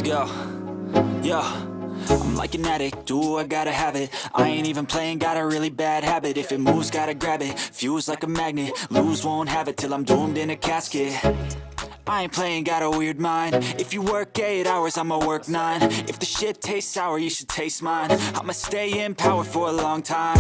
Yo, yo, I'm like an addict, do I gotta have it. I ain't even playing, got a really bad habit. If it moves, gotta grab it, fuse like a magnet. Lose, won't have it till I'm doomed in a casket. I ain't playing, got a weird mind. If you work 8 hours, I'ma work 9. If the shit tastes sour, you should taste mine. I'ma stay in power for a long time.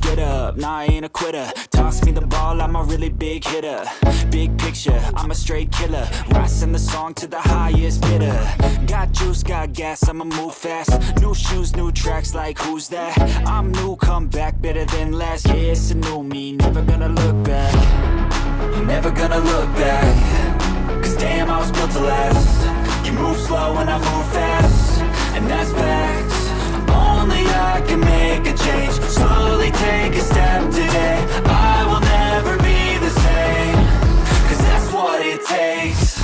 Get up, nah, I ain't a quitter. Toss me the ball, I'm a really big hitter. Big picture, I'm a straight killer. Rising the song to the highest bidder. Got juice, got gas, I'ma move fast. New shoes, new tracks, like who's that? I'm new, come back, better than last. Yeah, it's a new me, never gonna look back. Never gonna look back. Cause damn, I was built to last. You move slow and I move fast, and that's facts. Only I can make a change. Slowly take a step today. I will never be the same. Cause that's what it takes.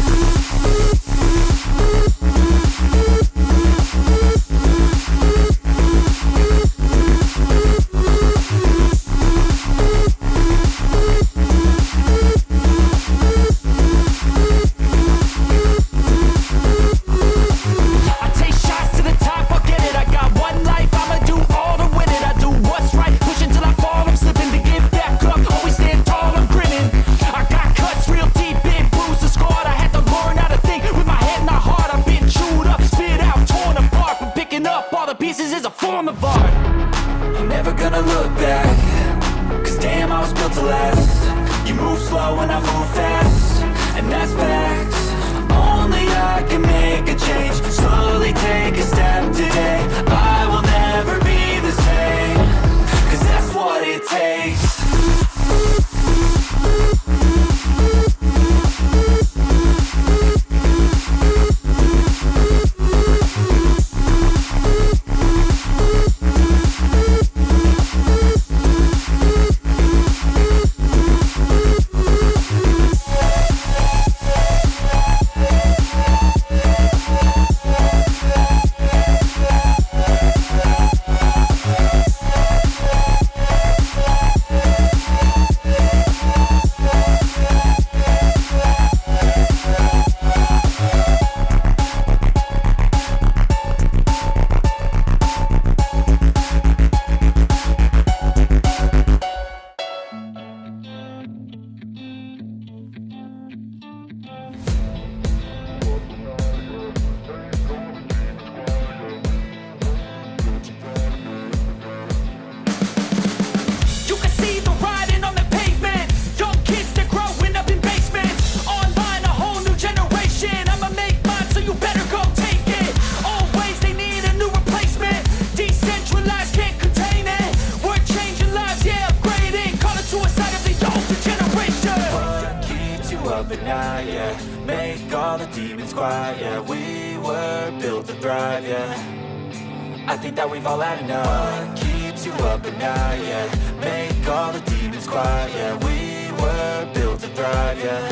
I think that we've all had enough. What keeps you up at night, yeah? Make all the demons quiet, yeah. We were built to thrive, yeah.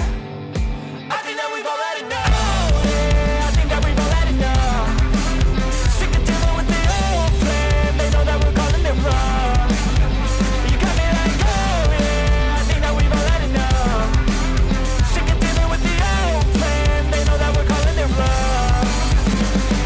I think that we've all had enough. Yeah, I think that we've all had enough. Sick of dealing with the old plan. They know that we're calling it wrong. You got me like, oh yeah, I think that we've all had enough. Sick of dealing with the old plan. They know that we're calling it wrong.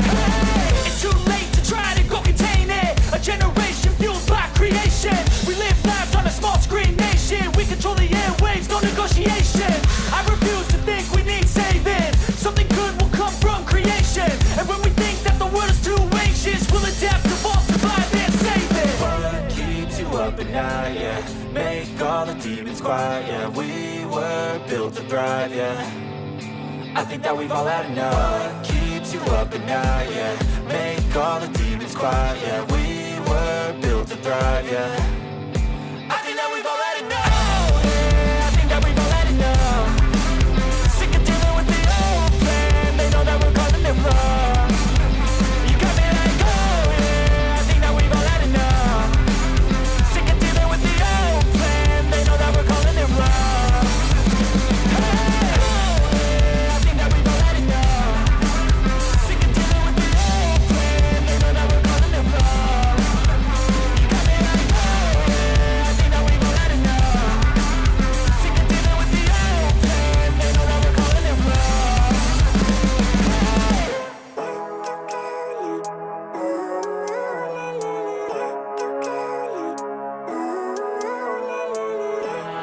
Hey, it's too late to try to go contain it. A generation fueled by creation. We live lives on a small screen nation. We control the airwaves, no negotiation. I refuse to think we need saving. Something good will come from creation. And when we think that the world is too anxious, we'll adapt, evolve, survive, and save it. What keeps you up at night, yeah? Make all the demons quiet, yeah. We were built to thrive, yeah. I think that we've all had enough. What keeps you up at night, yeah? Make all the demons quiet, yeah. We were built to thrive, yeah. I think that we've all had enough. Yeah, I think that we've all had enough. Sick of dealing with the old plan. They know that we're calling it wrong. You got me like, oh yeah, I think that we've all had enough. Sick of dealing with the old plan. They know that we're calling it wrong. Hey, oh yeah, I think that we've all had enough. Sick of dealing with the old plan. They know that we're calling it wrong. You got me like, oh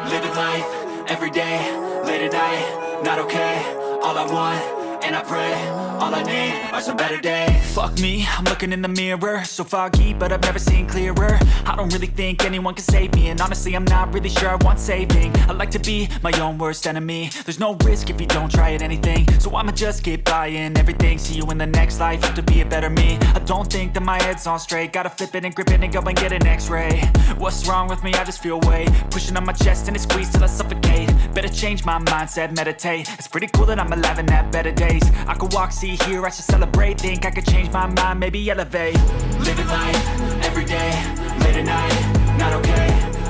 Living life, everyday, late at night, not okay. All I want, and I pray, all I need are some better days. Fuck me, I'm looking in the mirror, so foggy, but I've never seen clearer. I don't really think anyone can save me, and honestly I'm not really sure I want saving. I like to be my own worst enemy. There's no risk if you don't try at anything, so I'ma just keep buying everything. See you in the next life, have to be a better me. I don't think that my head's on straight, gotta flip it and grip it and go and get an x-ray. What's wrong with me? I just feel weight pushing on my chest and it squeezes till I suffocate. Better change my mindset, meditate. It's pretty cool that I'm alive and have better days. I could walk, see, hear, I should celebrate. Think I could change my mind, maybe elevate. Living life, everyday, late at night, not okay.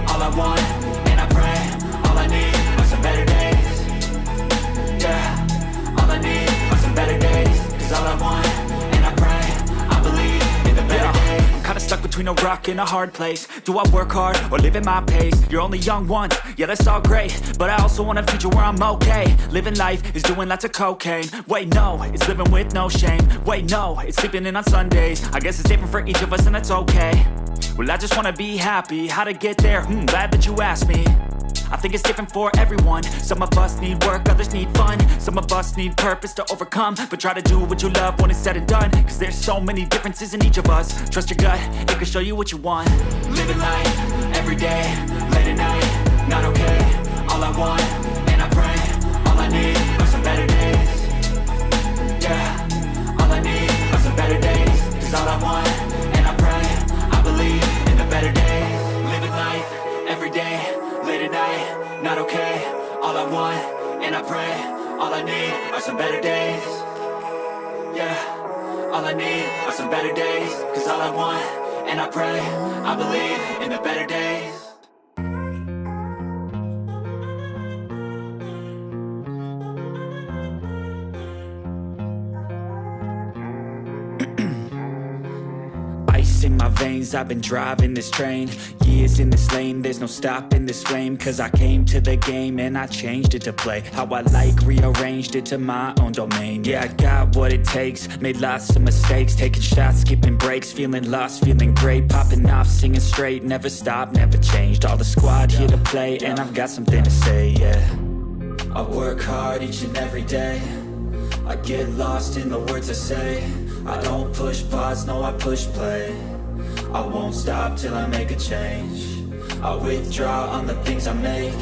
All I want, and I pray, all I need are some better days. Yeah, all I need are some better days. Cause all I want, and I pray, I believe in the better days. I'm kinda stuck between a rock and a hard place. Do I work hard or live at my pace? You're only young once, yeah that's all great, but I also want a future where I'm okay. Living life is doing lots of cocaine. Wait no, it's living with no shame. Wait no, it's sleeping in on Sundays. I guess it's different for each of us and that's okay. Well I just wanna be happy, how to get there? Glad that you asked me. I think it's different for everyone. Some of us need work, others need fun. Some of us need purpose to overcome. But try to do what you love when it's said and done. Cause there's so many differences in each of us. Trust your gut, it can show you what you want. Living life, everyday, late at night, not okay. All I want, and I pray, all I need are some better days. Yeah, all I need are some better days. Cause all I want, and I pray, I believe in the better days. Living life, everyday, late at night, not okay. All I want, and I pray, all I need are some better days. Yeah, all I need are some better days. Cause all I want, and I pray, I believe in the better days. Ice in my veins, I've been driving this train. Years in this lane, there's no stopping this flame. Cause I came to the game and I changed it to play how I like, rearranged it to my own domain. Yeah, I got what it takes, made lots of mistakes. Taking shots, skipping breaks, feeling lost, feeling great. Popping off, singing straight, never stopped, never changed. All the squad here to play and I've got something to say, yeah. I work hard each and every day. I get lost in the words I say. I don't push pause, no I push play. I won't stop till I make a change. I withdraw on the things I make.